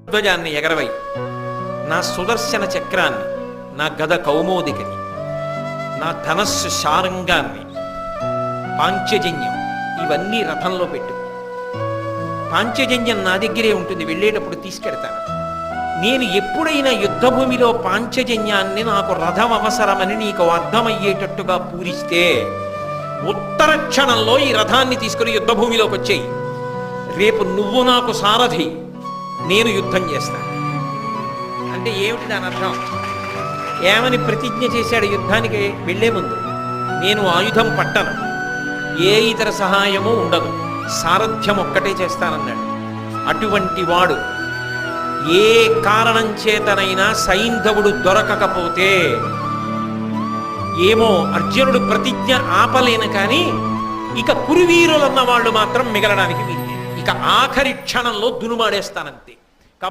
ధ్వజాన్ని ఎగరవై, నా సుదర్శన చక్రాన్ని, నా గద కౌమోదికని, నా ధనస్సు శారంగాన్ని, పాంచజన్యం ఇవన్నీ రథంలో పెట్టు. పాంచజన్యం నా దగ్గరే ఉంటుంది, వెళ్ళేటప్పుడు తీసుకెడతాను. నేను ఎప్పుడైనా యుద్ధభూమిలో పాంచజన్యాన్ని నాకు రథం అవసరమని నీకు అర్థమయ్యేటట్టుగా పూరిస్తే ఉత్తర క్షణంలో ఈ రథాన్ని తీసుకుని యుద్ధభూమిలోకి వచ్చేయి. రేపు నువ్వు నాకు సారథి, నేను యుద్ధం చేస్తాను. అంటే ఏమిటి దాని అర్థం? ఏమని ప్రతిజ్ఞ చేశాడు యుద్ధానికి వెళ్లే ముందు? నేను ఆయుధం పట్టను, ఏ ఇతర సహాయము ఉండదు, సారథ్యం ఒక్కటే చేస్తానన్నాడు. అటువంటి వాడు ఏ కారణం చేతనైనా సైంధవుడు దొరకకపోతే, ఏమో అర్జునుడు ప్రతిజ్ఞ ఆపలేను కానీ ఇక కురువీరులన్న వాళ్ళు మాత్రం మిగలడానికి వీలు. ఇక ఆఖరి క్షణంలో దునుమాడేస్తానంతే.